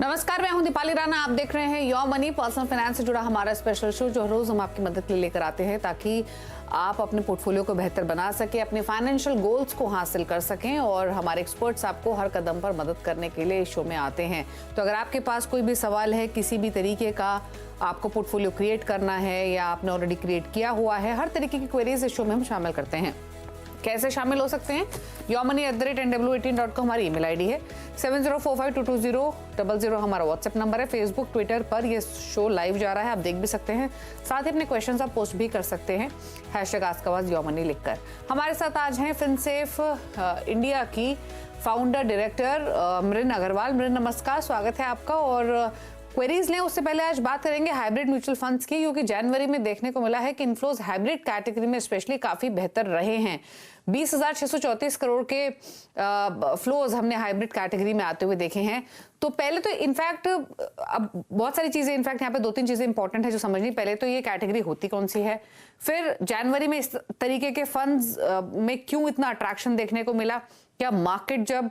नमस्कार, मैं हूं दीपाली राणा। आप देख रहे हैं योर मनी, पर्सनल फाइनेंस से जुड़ा हमारा स्पेशल शो जो रोज हम आपकी मदद के लिए लेकर आते हैं ताकि आप अपने पोर्टफोलियो को बेहतर बना सके, अपने फाइनेंशियल गोल्स को हासिल कर सकें। और हमारे एक्सपर्ट्स आपको हर कदम पर मदद करने के लिए इस शो में आते हैं। तो अगर आपके पास कोई भी सवाल है, किसी भी तरीके का आपको पोर्टफोलियो क्रिएट करना है या आपने ऑलरेडी क्रिएट किया हुआ है, हर तरीके की क्वेरीज इस शो में हम शामिल करते हैं। कैसे शामिल हो सकते हैं? yourmoney@nw18.com हमारी ईमेल आईडी है। 7045220000 हमारा व्हाट्सएप नंबर है। फेसबुक, ट्विटर पर ये शो लाइव जा रहा है, आप देख भी सकते हैं। साथ ही अपने क्वेश्चंस आप पोस्ट भी कर सकते हैं #AskAwaz लिखकर। हमारे साथ आज हैं फिनसेफ इंडिया की फाउंडर डायरेक्टर मृन अग्रवाल। मृन, नमस्कार, स्वागत है आपका। और क्वेरीज लें उससे पहले आज बात करेंगे हाइब्रिड म्यूचुअल फंड्स की, क्योंकि जनवरी में देखने को मिला है कि इनफ्लोज हाइब्रिड कैटेगरी में स्पेशली काफी बेहतर रहे हैं। 20,634 करोड़ के फ्लोज हमने हाइब्रिड कैटेगरी में आते हुए देखे हैं। तो पहले तो इनफैक्ट अब बहुत सारी चीजें, इनफैक्ट यहाँ पे 2-3 चीजें इंपॉर्टेंट है जो समझनी। पहले तो ये कैटेगरी होती कौन सी है, फिर जनवरी में इस तरीके के फंड्स में क्यों इतना अट्रैक्शन देखने को मिला, क्या मार्केट जब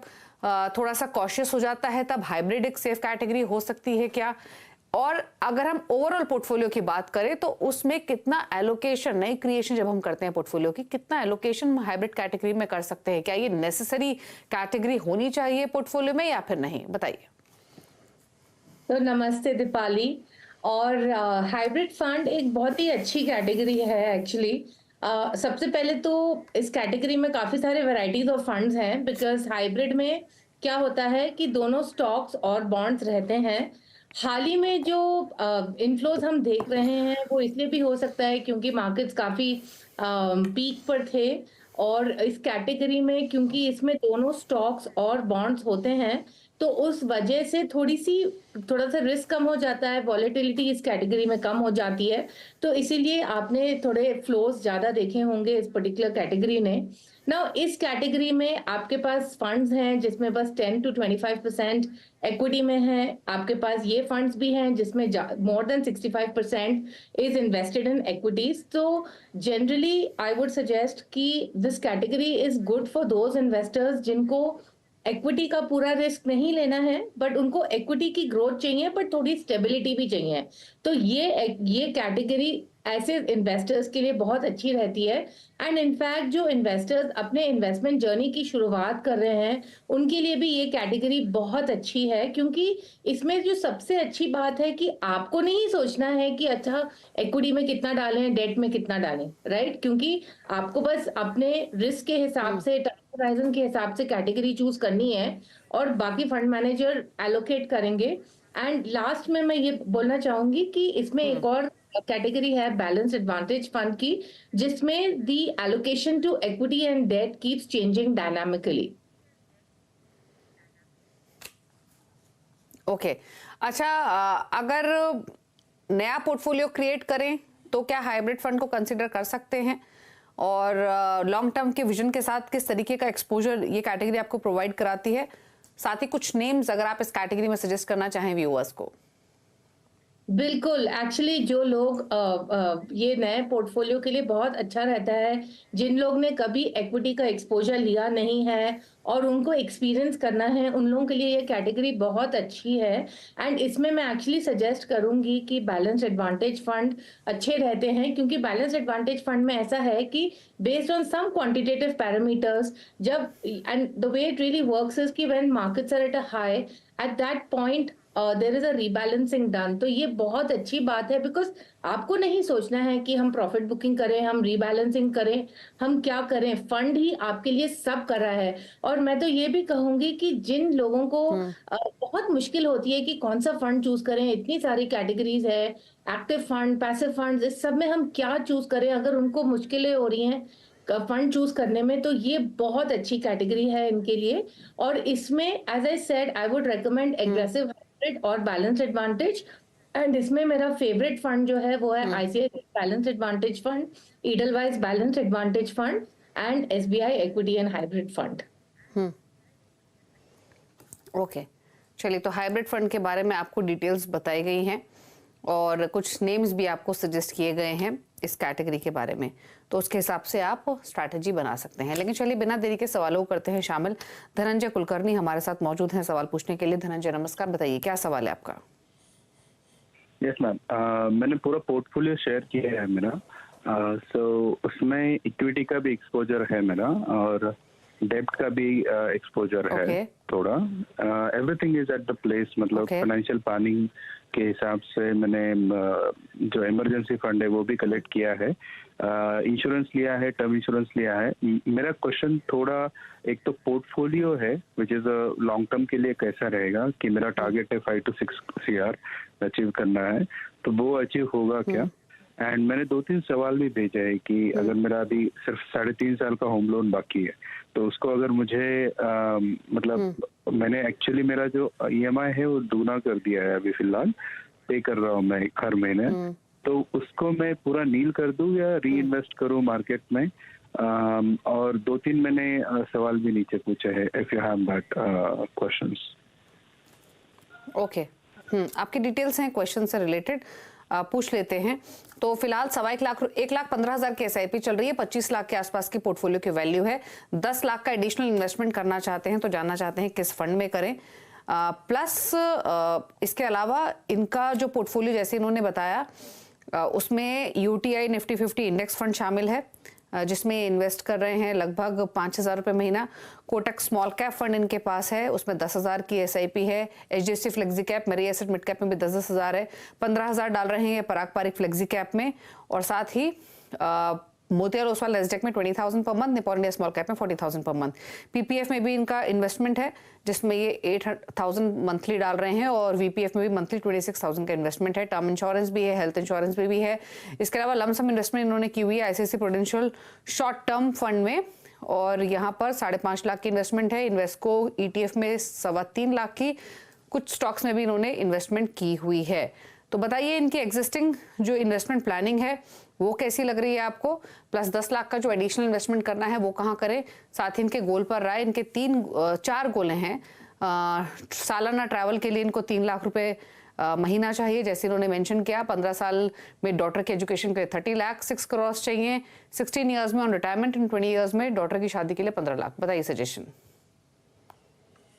थोड़ा सा कॉशियस हो जाता है तब हाइब्रिड एक सेफ कैटेगरी हो सकती है क्या, और अगर हम ओवरऑल पोर्टफोलियो की बात करें तो उसमें कितना एलोकेशन, नई क्रिएशन जब हम करते हैं पोर्टफोलियो की, कितना एलोकेशन हाइब्रिड कैटेगरी में कर सकते हैं? क्या ये नेसेसरी कैटेगरी होनी चाहिए पोर्टफोलियो में या फिर नहीं? बताइए। तो नमस्ते दीपाली। और हाइब्रिड फंड एक बहुत ही अच्छी कैटेगरी है एक्चुअली। सबसे पहले तो इस कैटेगरी में काफी सारे वैरायटीज ऑफ फंड्स हैं, बिकॉज हाइब्रिड में क्या होता है कि दोनों स्टॉक्स और बॉन्ड्स रहते हैं। हाल ही में जो इनफ्लोज हम देख रहे हैं वो इसलिए भी हो सकता है क्योंकि मार्केट्स काफी पीक पर थे, और इस कैटेगरी में क्योंकि इसमें दोनों स्टॉक्स और बॉन्ड्स होते हैं तो उस वजह से थोड़ा सा रिस्क कम हो जाता है, वॉलेटिलिटी इस कैटेगरी में कम हो जाती है। तो इसीलिए आपने थोड़े फ्लोज ज्यादा देखे होंगे इस पर्टिकुलर कैटेगरी ने। नाउ इस कैटेगरी में आपके पास फंड्स हैं जिसमें बस 10 to 25% इक्विटी में है। आपके पास ये फंड्स भी हैं जिसमें more than 65% is invested in equities. तो जनरली आई वुड सजेस्ट कि this category is good for those investors जिनको इक्विटी का पूरा रिस्क नहीं लेना है, बट उनको इक्विटी की ग्रोथ चाहिए बट थोड़ी स्टेबिलिटी भी चाहिए। तो ये कैटेगरी ऐसे इन्वेस्टर्स के लिए बहुत अच्छी रहती है। एंड इनफैक्ट जो इन्वेस्टर्स अपने इन्वेस्टमेंट जर्नी की शुरुआत कर रहे हैं उनके लिए भी ये कैटेगरी बहुत अच्छी है, क्योंकि इसमें जो सबसे अच्छी बात है कि आपको नहीं सोचना है कि अच्छा इक्विटी में कितना डालें, डेट में कितना डालें, राइट? क्योंकि आपको बस अपने रिस्क के हिसाब से, होराइजन के हिसाब से कैटेगरी चूज करनी है और बाकी फंड मैनेजर एलोकेट करेंगे। एंड लास्ट में मैं ये बोलना चाहूंगी कि इसमें एक और कैटेगरी है बैलेंस एडवांटेज फंड की, जिसमें the allocation to equity and debt keeps changing dynamically. Okay, अच्छा, अगर नया पोर्टफोलियो क्रिएट करें तो क्या हाइब्रिड फंड को कंसीडर कर सकते हैं? और लॉन्ग टर्म के विजन के साथ किस तरीके का एक्सपोजर ये कैटेगरी आपको प्रोवाइड कराती है? साथ ही कुछ नेम्स अगर आप इस कैटेगरी में सजेस्ट करना चाहें व्यूअर्स को। बिल्कुल, एक्चुअली जो लोग ये नए पोर्टफोलियो के लिए बहुत अच्छा रहता है जिन लोग ने कभी इक्विटी का एक्सपोजर लिया नहीं है और उनको एक्सपीरियंस करना है, उन लोगों के लिए ये कैटेगरी बहुत अच्छी है। एंड इसमें मैं एक्चुअली सजेस्ट करूंगी कि बैलेंस एडवांटेज फंड अच्छे रहते हैं, क्योंकि बैलेंस एडवांटेज फंड में ऐसा है कि based on some quantitative parameters, जब and the way it really works is कि when markets are at a high, at that point there is a rebalancing done. तो ये बहुत अच्छी बात है, बिकॉज आपको नहीं सोचना है कि हम प्रॉफिट बुकिंग करें, हम रीबैलेंसिंग करें, हम क्या करें, फंड ही आपके लिए सब कर रहा है। और मैं तो ये भी कहूंगी कि जिन लोगों को बहुत मुश्किल होती है कि कौन सा फंड चूज करें, इतनी सारी कैटेगरीज है, एक्टिव फंड, पैसिव फंड, इस सब में हम क्या चूज करें, अगर उनको मुश्किलें हो रही हैं फंड चूज करने में, तो ये बहुत अच्छी कैटेगरी है इनके लिए। और इसमें as I said I would recommend aggressive hybrid और बैलेंस एडवांटेज। एंड इसमें मेरा फेवरेट फंड जो है वो है ICICI balance advantage fund, Edelweiss balance advantage fund and SBI equity and hybrid fund. Okay, चलिए, तो हाइब्रिड फंड के बारे में आपको डिटेल्स बताई गई हैं और कुछ नेम्स भी आपको सजेस्ट किए गए हैं। इस कैटेगरी के बारे में, तो उसके हिसाब से आप स्ट्रैटेजी बना सकते हैं। लेकिन चलिए बिना देरी के सवालों को करते हैं शामिल। धनंजय कुलकर्णी हमारे साथ मौजूद हैं सवाल पूछने के लिए। धनंजय नमस्कार, बताइए क्या सवाल है आपका? यस मैम, मैंने पूरा पोर्टफोलियो शेयर किया है मेरा। सो उसमें इक्विटी का भी एक्सपोजर है मेरा और डेब्ट का भी एक्सपोजर है थोड़ा। Everything is at the place, मतलब फाइनेंशियल प्लानिंग के हिसाब से मैंने जो इमरजेंसी फंड है वो भी कलेक्ट किया है, इंश्योरेंस लिया है, टर्म इंश्योरेंस लिया है। मेरा क्वेश्चन थोड़ा, एक तो पोर्टफोलियो है विच इज लॉन्ग टर्म के लिए कैसा रहेगा कि मेरा टारगेट है 5 to 6 CR अचीव करना है, तो वो अचीव होगा क्या? एंड मैंने 2-3 सवाल भी भेजा है कि अगर मेरा अभी सिर्फ 3.5 साल का होम लोन बाकी है तो उसको अगर मुझे मतलब मैंने एक्चुअली मेरा जो EMI है वो दूना कर दिया है, अभी फिलहाल पे कर रहा हूँ मैं हर महीने, तो उसको मैं पूरा नील कर दूं या री इन्वेस्ट करूं मार्केट में? और 2-3 मैंने सवाल भी नीचे पूछे हैं, if you have that questions. Okay, आपकी डिटेल्स हैं क्वेश्चन से रिलेटेड, पूछ लेते हैं। तो फिलहाल 1,15,000 की SIP चल रही है, 25 लाख के आसपास की पोर्टफोलियो की वैल्यू है। 10 लाख का एडिशनल इन्वेस्टमेंट करना चाहते हैं तो जानना चाहते हैं किस फंड में करें। प्लस इसके अलावा इनका जो पोर्टफोलियो जैसे इन्होंने बताया उसमें UTI निफ्टी 50 इंडेक्स फंड शामिल है जिसमें इन्वेस्ट कर रहे हैं लगभग 5,000 रुपये महीना। कोटक स्मॉल कैप फंड इनके पास है, उसमें 10,000 की SIP है। HDFC फ्लेक्सी कैप, मेरी एसेट मिड कैप में भी 10,000 है। 15,000 डाल रहे हैं पराग पारिक फ्लेक्सी कैप में, और साथ ही मोतियाल ओसवाल नेस्डेक में 20,000 per month, Nippon India small cap में 40,000 पर मंथ। PPF में भी इनका इन्वेस्टमेंट है जिसमें ये 8,000 मंथली डाल रहे हैं, और VPF में भी मंथली 26,000 का इन्वेस्टमेंट है। टर्म इंश्योरेंस भी है, हेल्थ इंश्योरेंस भी है। इसके अलावा लमसम इन्वेस्टमेंट इन्होंने की हुई है ICICI prudential short term fund में, और यहाँ पर 5.5 लाख की इन्वेस्टमेंट है। इन्वेस्को ETF में 3.25 लाख की, कुछ स्टॉक्स में भी इन्होंने इन्वेस्टमेंट की हुई है। तो बताइए इनकी एग्जिस्टिंग जो इन्वेस्टमेंट प्लानिंग है वो कैसी लग रही है आपको? प्लस 10 लाख का जो एडिशनल इन्वेस्टमेंट करना है वो कहाँ करें? साथ ही इनके गोल पर राय, इनके 4 गोल हैं। सालाना ट्रैवल के लिए इनको 3 लाख रुपए महीना चाहिए, जैसे इन्होंने मेंशन किया। 15 साल में डॉटर के एजुकेशन के 30 लाख, 6 करोड़ चाहिए। 16 ईयर्स में ऑन रिटायरमेंट, एंड 20 ईयर्स में डॉटर की शादी के लिए 15 लाख। बताइए सजेशन।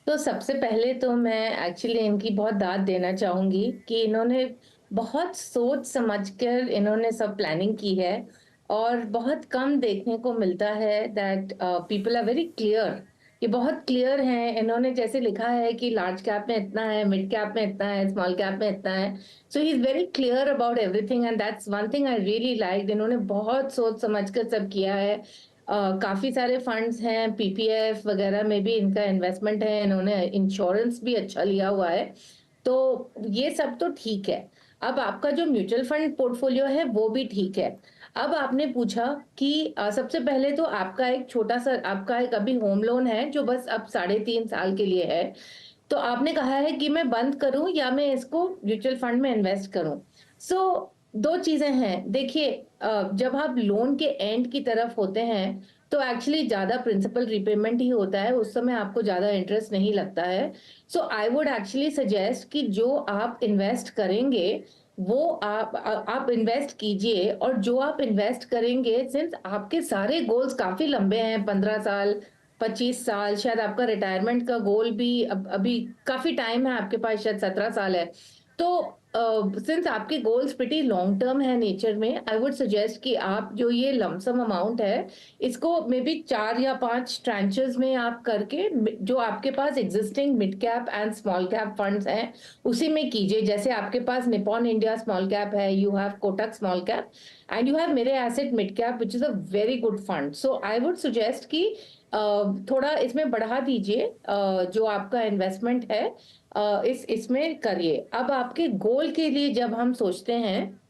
तो सबसे पहले तो मैं एक्चुअली इनकी बहुत दाद देना चाहूंगी कि इन्होंने बहुत सोच समझकर इन्होंने सब प्लानिंग की है, और बहुत कम देखने को मिलता है that people are very clear. ये बहुत क्लियर हैं। इन्होंने जैसे लिखा है कि लार्ज कैप में इतना है, मिड कैप में इतना है, स्मॉल कैप में इतना है। So he is very clear about everything, and that's one thing I really like. इन्होंने बहुत सोच समझकर सब किया है। काफी सारे फंड्स हैं, PPF वगैरह में भी इनका इन्वेस्टमेंट है। इन्होंने इंश्योरेंस भी अच्छा लिया हुआ है, तो ये सब तो ठीक है। अब आपका जो म्यूचुअल फंड पोर्टफोलियो है वो भी ठीक है। अब आपने पूछा कि सबसे पहले तो आपका एक छोटा सा, आपका एक अभी होम लोन है जो बस अब 3.5 साल के लिए है, तो आपने कहा है कि मैं बंद करूं या मैं इसको म्यूचुअल फंड में इन्वेस्ट करूं। सो 2 चीजें हैं। देखिए, जब आप लोन के एंड की तरफ होते हैं तो एक्चुअली ज्यादा प्रिंसिपल रिपेमेंट ही होता है, उस समय आपको ज्यादा इंटरेस्ट नहीं लगता है। सो आई वुड एक्चुअली सजेस्ट कि जो आप इन्वेस्ट करेंगे वो आप इन्वेस्ट कीजिए, और जो आप इन्वेस्ट करेंगे, सिंस आपके सारे गोल्स काफी लंबे हैं, 15 साल 25 साल, शायद आपका रिटायरमेंट का गोल भी अभी काफी टाइम है आपके पास, शायद 17 साल है। तो सिंस आपके गोल्स प्रिटी लॉन्ग टर्म है नेचर में, आई वुड सजेस्ट कि आप जो ये लमसम अमाउंट है इसको मे बी 4 या 5 ट्रांचेस में आप करके, जो आपके पास existing mid cap and small cap funds हैं उसी में कीजिए। जैसे आपके पास निपॉन इंडिया स्मॉल कैप है, you have Kotak small cap, and you have Mirae asset mid cap which is a very good fund. So I would suggest कि थोड़ा इसमें बढ़ा दीजिए जो आपका इन्वेस्टमेंट है, इसमें करिए। अब आपके गोल के लिए जब हम सोचते हैं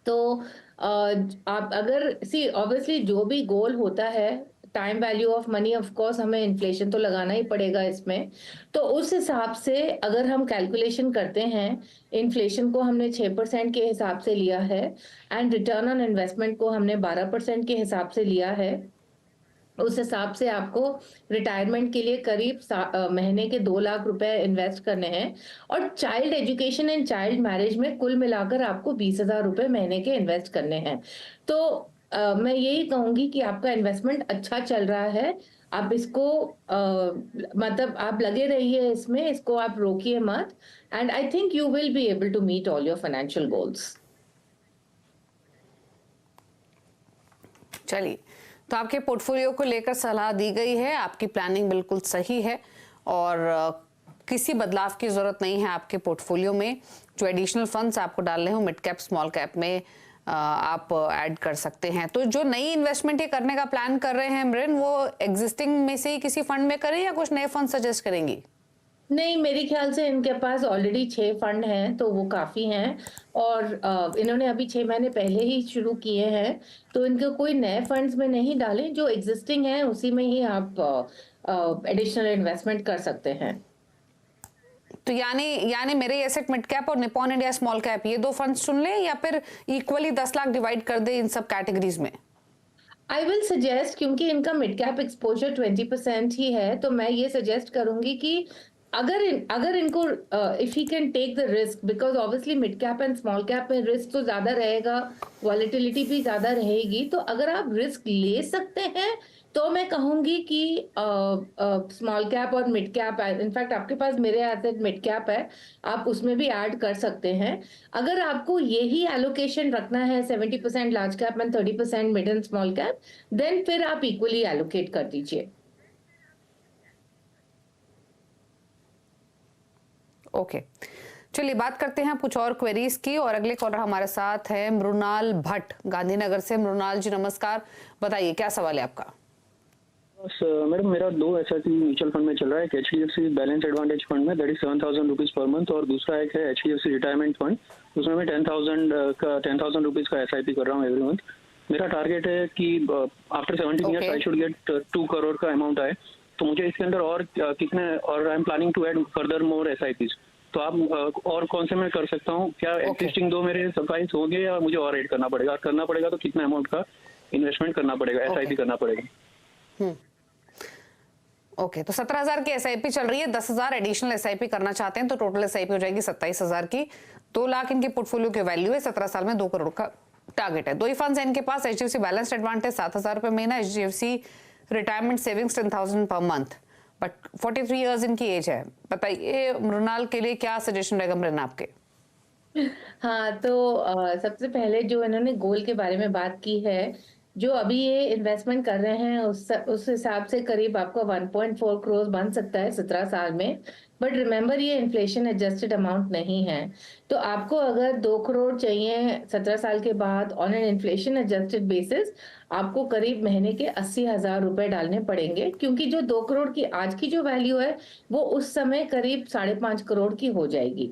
तो आप अगर ऑब्वियसली जो भी गोल होता है, time value of money, of course हमें इन्फ्लेशन तो लगाना ही पड़ेगा इसमें। तो उस हिसाब से अगर हम कैलकुलेशन करते हैं, इन्फ्लेशन को हमने 6% के हिसाब से लिया है, एंड रिटर्न ऑन इन्वेस्टमेंट को हमने 12% के हिसाब से लिया है, उस हिसाब से आपको रिटायरमेंट के लिए करीब महीने के 2 लाख रुपए इन्वेस्ट करने हैं, और child education and child marriage में कुल मिलाकर आपको 20,000 रुपए महीने के इन्वेस्ट करने हैं। तो मैं यही कहूंगी कि आपका इन्वेस्टमेंट अच्छा चल रहा है। आप इसको मतलब आप लगे रहिए इसमें, इसको आप रोकिए मत, and I think you will be able to meet all your financial goals. चलिए, तो आपके पोर्टफोलियो को लेकर सलाह दी गई है, आपकी प्लानिंग बिल्कुल सही है और किसी बदलाव की जरूरत नहीं है आपके पोर्टफोलियो में। जो एडिशनल फंड्स आपको डालने हो मिड कैप स्मॉल कैप में आप ऐड कर सकते हैं। तो जो नई इन्वेस्टमेंट ये करने का प्लान कर रहे हैं मृन, वो एग्जिस्टिंग में से ही किसी फंड में करें या कुछ नए फंड सजेस्ट करेंगी? नहीं, मेरे ख्याल से इनके पास ऑलरेडी 6 फंड हैं, तो वो काफी हैं, और इन्होंने अभी 6 महीने पहले ही शुरू किए हैं, तो इनको कोई नए फंड्स में नहीं डालें, जो एग्जिस्टिंग है उसी में ही आप एडिशनल इन्वेस्टमेंट कर सकते हैं। तो यानी मेरे एसेट मिड कैप और निपॉन इंडिया स्मॉल कैप, ये 2 फंड्स चुन लें या फिर इक्वली 10 लाख डिवाइड कर दे इन सब कैटेगरीज में? आई विल सजेस्ट, क्योंकि इनका मिड कैप एक्सपोजर 20% ही है, तो मैं ये सजेस्ट करूंगी कि अगर इनको if he can take the risk, because obviously mid cap and small cap में रिस्क तो ज्यादा रहेगा, वॉलेटिलिटी भी ज्यादा रहेगी, तो अगर आप रिस्क ले सकते हैं तो मैं कहूंगी कि स्मॉल कैप और मिड कैप, इनफैक्ट आपके पास मेरे एसेट मिड कैप है, आप उसमें भी ऐड कर सकते हैं। अगर आपको यही एलोकेशन रखना है 70% large cap and 30% mid and small cap, then फिर आप इक्वली एलोकेट कर दीजिए। ओके, चलिए बात करते हैं कुछ और क्वेरीज की, और अगले कॉलर हमारे साथ है मृणाल भट्ट गांधीनगर से। मृणाल जी नमस्कार, बताइए क्या सवाल है आपका? मैडम, मेरा 2 SIP म्यूचुअल फंड में चल रहा है। एक HDFC बैलेंस एडवांटेज फंड में, that is 7,000 rupees per month, और दूसरा एक है HDFC रिटायरमेंट फंड, उसमें मैं 10,000 रुपीज का SIP कर रहा हूँ एवरी मंथ। मेरा टारगेट है कि after 17 years I should get 2 crore का अमाउंट आए, तो मुझे इसके अंदर और कितने, और I am planning to add further more SIPs, तो आप और कौन से मैं कर सकता हूँ? क्या एग्जिस्टिंग 2 मेरे सफाइस होंगे या मुझे और ऐड करना पड़ेगा? करना पड़ेगा तो कितना अमाउंट का इन्वेस्टमेंट करना पड़ेगा, SIP करना पड़ेगा? ओके, तो 17,000 की SIP चल रही है, 10,000 एडिशनल SIP करना चाहते हैं तो टोटल SIP हो जाएगी 27,000 की। 2 लाख इनके पोर्टफोलियो की वैल्यू है, 17 साल में 2 करोड़ का टारगेट है। 2 ही फंड्स है इनके पास, HDFC बैलेंस्ड एडवांटेज 7,000 रुपए महीना, HDFC retirement savings 10,000 per month, but 43 years इनकी एज है। बताइए मृणाल के लिए क्या सजेशन रहेगा मृण आपके? हाँ, तो सबसे पहले जो इन्होंने गोल के बारे में बात की है, जो अभी ये इन्वेस्टमेंट कर रहे हैं उस हिसाब से करीब आपका 1.4 करोड़ बन सकता है 17 साल में, बट रिमेंबर ये इन्फ्लेशन एडजस्टेड अमाउंट नहीं है, तो आपको अगर 2 करोड़ चाहिए 17 साल के बाद on an inflation adjusted basis, आपको करीब महीने के 80,000 रुपए डालने पड़ेंगे, क्योंकि जो 2 करोड़ की आज की जो वैल्यू है वो उस समय करीब 5.5 करोड़ की हो जाएगी।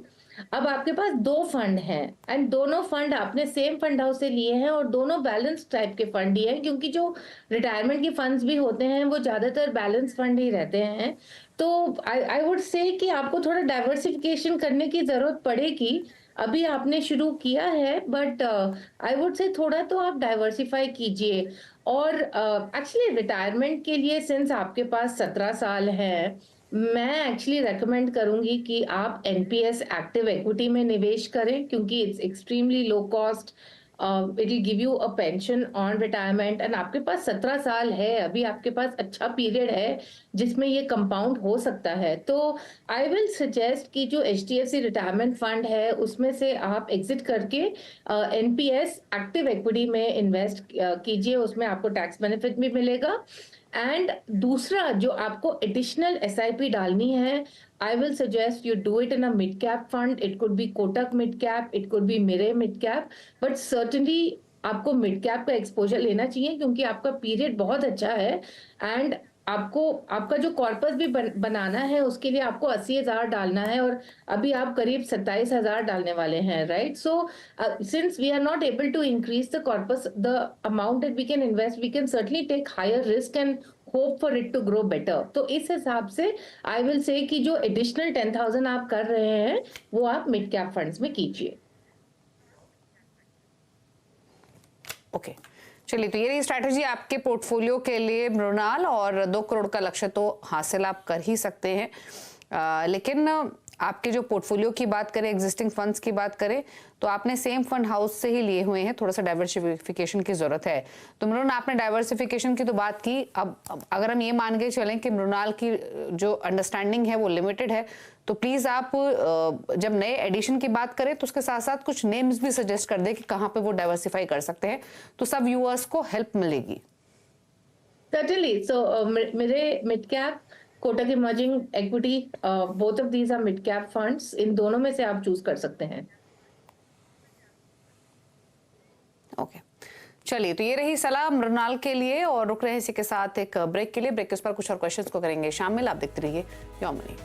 अब आपके पास 2 फंड हैं, एंड दोनों फंड आपने सेम फंड हाउस से लिए हैं, और दोनों बैलेंस टाइप के फंड ही हैं, क्योंकि जो रिटायरमेंट के फंड्स भी होते हैं वो ज्यादातर बैलेंस फंड ही रहते हैं। तो आई वुड से कि आपको थोड़ा डाइवर्सिफिकेशन करने की जरूरत पड़ेगी। अभी आपने शुरू किया है, बट आई वुड से थोड़ा तो आप डाइवर्सिफाई कीजिए। और एक्चुअली रिटायरमेंट के लिए सिंस आपके पास 17 साल है, मैं एक्चुअली रेकमेंड करूंगी कि आप NPS एक्टिव इक्विटी में निवेश करें, क्योंकि it's extremely low cost, it will give you a pension on retirement, and आपके पास 17 साल है, अभी आपके पास अच्छा पीरियड है जिसमें ये कंपाउंड हो सकता है। तो आई विल सजेस्ट कि जो HDFC रिटायरमेंट फंड है उसमें से आप एग्जिट करके NPS एक्टिव इक्विटी में इन्वेस्ट कीजिए, उसमें आपको टैक्स बेनिफिट भी मिलेगा। एंड दूसरा जो आपको एडिशनल SIP डालनी है, I will suggest you do it in a mid cap fund. It could be Kotak mid cap, it could be Mirae mid cap, but certainly आपको मिड कैप का exposure लेना चाहिए, क्योंकि आपका पीरियड बहुत अच्छा है, एंड आपको आपका जो कॉर्पस भी बनाना है उसके लिए आपको 80,000 डालना है, और अभी आप करीब 27,000 डालने वाले हैं, right? So since we are not able to increase the corpus, the amount that we can invest, we can certainly take higher risk and hope for it to grow better. तो इस हिसाब से आई विल से कि जो additional 10,000 आप कर रहे हैं वो आप मिड कैप फंड्स में कीजिए। ओके, चलिए, तो ये रही स्ट्रैटेजी आपके पोर्टफोलियो के लिए मृणाल, और 2 करोड़ का लक्ष्य तो हासिल आप कर ही सकते हैं। लेकिन आपके जो पोर्टफोलियो की बात करें, एग्जिस्टिंग फंड्स की बात करें, तो आपने सेम फंड हाउस से ही लिए हुए हैं, थोड़ा सा डाइवर्सिफिकेशन की जरूरत है। तो मृणाल, आपने डाइवर्सिफिकेशन की तो बात की, अब अगर हम ये मान के चलें कि मृणाल की जो अंडरस्टैंडिंग है वो लिमिटेड है, तो प्लीज आप जब नए एडिशन की बात करें तो उसके साथ साथ कुछ नेम्स भी सजेस्ट कर दें कि कहाँ पे वो डाइवर्सिफाई कर सकते हैं, तो सब व्यूअर्स को हेल्प मिलेगी। Certainly. So, मेरे mid cap, Kotak emerging equity, both of these are mid cap funds. इन दोनों में से आप चूज कर सकते हैं। ओके, चलिए, तो ये रही सलाह मृणाल के लिए, और रुक रहे हैं इसी के साथ एक ब्रेक के लिए। ब्रेक के उस पर कुछ और क्वेश्चंस को करेंगे शामिल। आप देखते रहिए your money.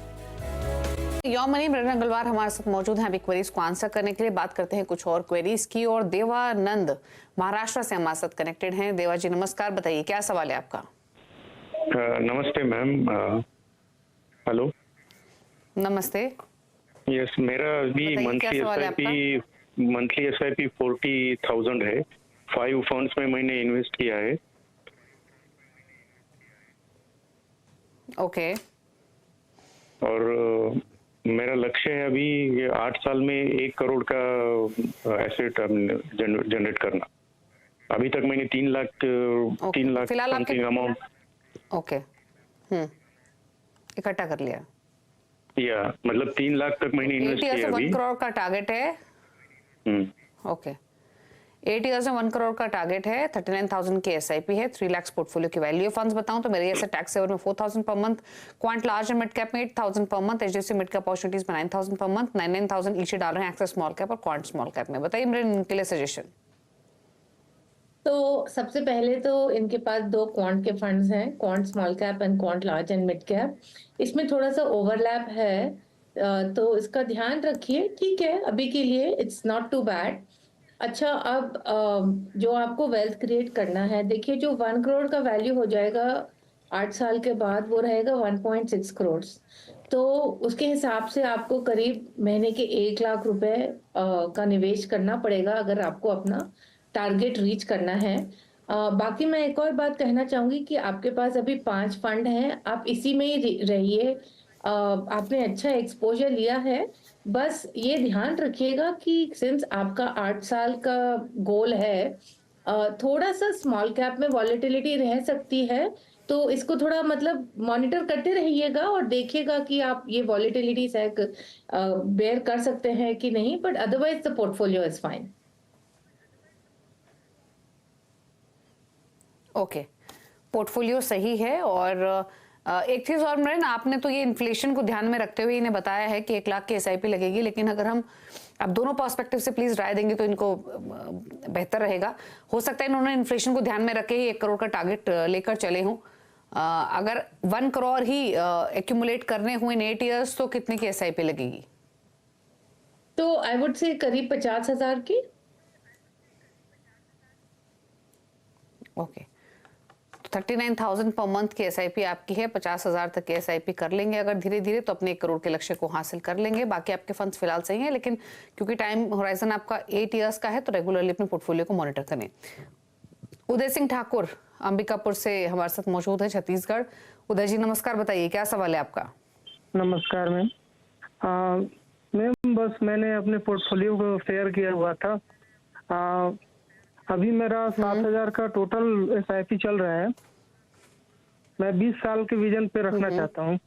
Your money, Mrinal Gangalwar हमारे साथ मौजूद हैं अभी क्वेरीज को आंसर करने के लिए। बात करते हैं कुछ और क्वेरीज की, और देवानंद महाराष्ट्र से हमारे साथ कनेक्टेड हैं। देवा जी नमस्कार, बताइए क्या सवाल है आपका। नमस्ते मैम। हेलो, नमस्ते। यस, मेरा अभी बताइए, क्या सवाल है मंथली एस आई पी 40,000 है। 5 फंड्स में मैंने इन्वेस्ट किया है। ओके। और मेरा लक्ष्य है अभी 8 साल में 1 करोड़ का एसेट जनरेट करना। अभी तक मैंने 3 लाख फिलहाल आपके समथिंग अमाउंट ओके इकट्ठा कर लिया। या मतलब 3 लाख तक मैंने इन्वेस्ट 8 किया इयर्स में अभी। 1 करोड़ का टारगेट है। ओके, 8 इयर्स में 1 करोड़ का टारगेट है। 39,000 की एसआईपी है। 3 लाख पोर्टफोलियो की वैल्यू। फंड्स बताऊं तो मेरे ऐसे टैक्स सेवर में 4,000 per month, quant large and mid cap में 8,000 per month, HDFC mid cap opportunities में 9,000 पर मंथ, 9,000 ईच डाल रहे हैं एक्सेस स्मॉल कैप और क्वांट स्मॉल कैप में। बताइए मेरे इनके लिए सजेशन। तो सबसे पहले तो इनके पास 2 क्वांट के फंड्स हैं, quant small cap and quant large and mid cap. इसमें थोड़ा सा ओवरलैप है, तो इसका ध्यान रखिए। ठीक है, अभी के लिए इट्स नॉट टू बैड। अच्छा, अब जो आपको वेल्थ क्रिएट करना है, देखिए जो 1 करोड़ का वैल्यू हो जाएगा 8 साल के बाद, वो रहेगा 1.6 करोड़। तो उसके हिसाब से आपको करीब महीने के 1 लाख रुपए का निवेश करना पड़ेगा अगर आपको अपना टारगेट रीच करना है। बाकी मैं एक और बात कहना चाहूंगी कि आपके पास अभी 5 फंड हैं, आप इसी में ही रहिए। आपने अच्छा एक्सपोजर लिया है। बस ये ध्यान रखिएगा कि सिंस आपका 8 साल का गोल है, थोड़ा सा स्मॉल कैप में वॉलेटिलिटी रह सकती है, तो इसको थोड़ा मतलब मॉनिटर करते रहिएगा और देखिएगा कि आप ये वॉलेटिलिटी से बेयर कर सकते हैं कि नहीं, but otherwise the portfolio is fine. Okay, portfolio सही है। और एक चीज और मृणाल, आपने तो ये इन्फ्लेशन को ध्यान में रखते हुए इन्हें बताया है कि 1 लाख की एसआईपी लगेगी, लेकिन अगर हम अब दोनों पर्सपेक्टिव से प्लीज राय देंगे तो इनको बेहतर रहेगा। हो सकता है इन्होंने इन्फ्लेशन को ध्यान में रखे ही 1 करोड़ का टारगेट लेकर चले हों। अगर 1 करोड़ ही एक्यूमुलेट करने हुए इन 8 इयर्स, तो कितने की एसआईपी लगेगी? तो आई वुड से करीब 50,000 की। ओके, 39,000 पर मंथ की एसआईपी आपकी है। 50,000 तक की एसआईपी कर लेंगे अगर धीरे धीरे, तो अपने 1 करोड़ के लक्ष्य को हासिल कर लेंगे। बाकी आपके फंड्स फिलहाल सही हैं, लेकिन क्योंकि टाइम होराइजन आपका 8 इयर्स का है, तो रेगुलरली अपने पोर्टफोलियो को मॉनिटर करें। उदय सिंह ठाकुर अंबिकापुर से हमारे साथ मौजूद है, छत्तीसगढ़। उदय जी नमस्कार, बताइए क्या सवाल है आपका। नमस्कार मैम। मैम बस मैंने अपने पोर्टफोलियो को शेयर किया हुआ था। अभी मेरा 7,000 का टोटल एसआईपी चल रहा है। मैं 20 साल के विजन पे रखना चाहता हूँ।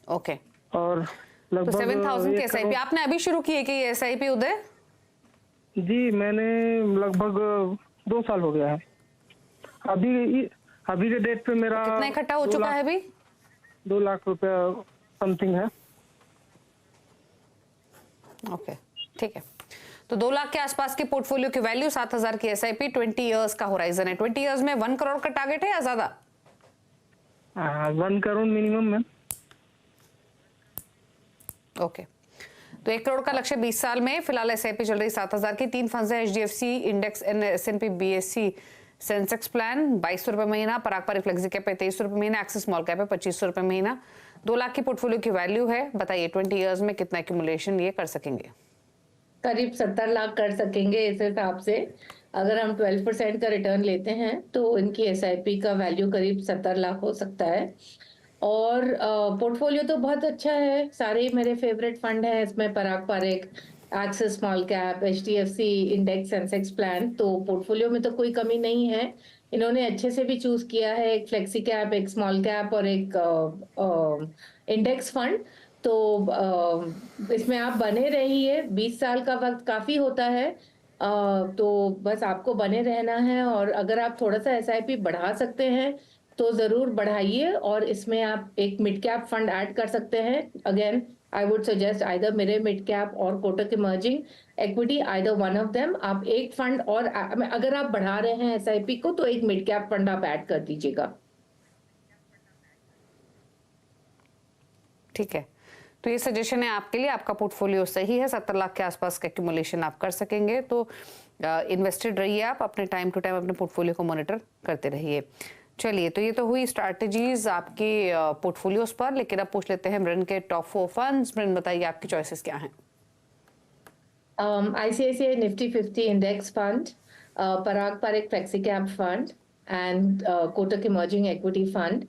ओके, और तो लगभग 7,000 की एसआईपी आपने अभी शुरू की है कि ये एसआईपी उदय? जी, मैंने लगभग 2 साल हो गया है। अभी के डेट पे मेरा कितना इकट्ठा हो चुका है अभी? 2 लाख रुपया समथिंग है। ओके, ठीक है। तो 2 लाख के आसपास की पोर्टफोलियो की वैल्यू, 7,000 की एसआईपी, 20 इयर्स का होराइजन है। 20 इयर्स में 1 करोड़ का टारगेट है या ज्यादा? 1 करोड़ मिनिमम में। ओके, तो 1 करोड़ का लक्ष्य 20 साल में। फिलहाल एसआईपी चल रही 7,000 की। 3 फंड्स हैं, HDFC index and S&P BSc Sensex plan 2,200 रुपए महीना, पराग पारी फ्लेक्सी कैप है 2,300 रुपए महीना, एक्सिस स्मॉल कैप है 2,500 रुपए महीना। 2 लाख की पोर्टफोलियो की वैल्यू है। बताइए 20 इयर्स में कितना एक्यूमुलेशन ये कर सकेंगे? करीब 70 लाख कर सकेंगे इस हिसाब से। अगर हम 12% का रिटर्न लेते हैं तो इनकी एसआईपी का वैल्यू करीब 70 लाख हो सकता है। और पोर्टफोलियो तो बहुत अच्छा है, सारे मेरे फेवरेट फंड हैं इसमें, Parag Parekh, Axis small cap, HDFC index Sensex plan, तो पोर्टफोलियो में तो कोई कमी नहीं है। इन्होंने अच्छे से भी चूज किया है, एक फ्लेक्सी कैप, एक स्मॉल कैप और एक इंडेक्स फंड। तो इसमें आप बने रहिए, 20 साल का वक्त काफी होता है, तो बस आपको बने रहना है। और अगर आप थोड़ा सा एसआईपी बढ़ा सकते हैं तो जरूर बढ़ाइए, और इसमें आप एक मिड कैप फंड ऐड कर सकते हैं। Again I would suggest either मेरे मिड कैप और Kotak emerging equity, either one of them. आप एक फंड और अगर आप बढ़ा रहे हैं एसआईपी को तो एक मिड कैप फंड आप ऐड कर दीजिएगा। ठीक है, तो ये सजेशन है आपके लिए। आपका पोर्टफोलियो सही है, 70 लाख के आसपास का एक्यूमुलेशन आप कर सकेंगे, तो इन्वेस्टेड रहिए आप, अपने टाइम टू टाइम अपने पोर्टफोलियो को मॉनिटर करते रहिए। चलिए, तो ये तो हुई स्ट्रैटेजीज आपके पोर्टफोलियोज पर, लेकिन अब पूछ लेते हैं मृन के टॉप 4 फंड्स। मृन, बताइए आपकी चॉइसेस क्या हैं? ICICI Nifty 50 index fund, Parag Parekh flexi cap fund and Kotak emerging equity fund.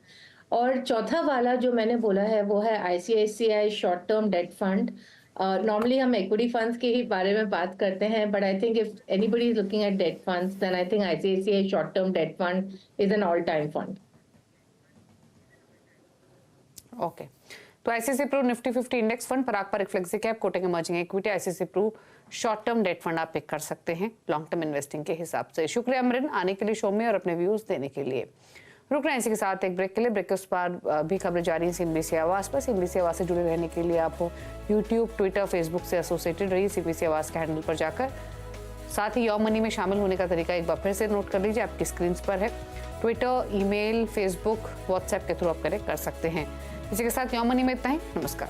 और चौथा वाला जो मैंने बोला है वो है ICICI short term debt fund. Normally हम इक्विटी फंड्स के ही बारे में बात करते हैं, but I think if anybody is looking at debt funds then I think ICICI short term debt fund is an all time fund. Okay, तो ICICI Pru Nifty 50 index fund, Parag Parekh flexi cap, Kotak emerging equity, ICICI Pru short term debt fund आप pick कर सकते हैं long term investing के हिसाब से। शुक्रिया मृन आने के लिए शो में और अपने व्यूज देने के लिए। रुक रहे हैं इसी के साथ एक ब्रेक के लिए। ब्रेक के उस पर भी खबरें जारी हैं CNBC आवाज पर। CNBC आवाज से जुड़े रहने के लिए आप यूट्यूब, ट्विटर, फेसबुक से एसोसिएटेड रहिए CNBC आवाज के हैंडल पर जाकर। साथ ही योर मनी में शामिल होने का तरीका एक बार फिर से नोट कर लीजिए, आपकी स्क्रीन पर है। ट्विटर, ईमेल, फेसबुक, व्हाट्सएप के थ्रू आप कनेक्ट कर सकते हैं। इसी के साथ योर मनी में इतना ही। नमस्कार।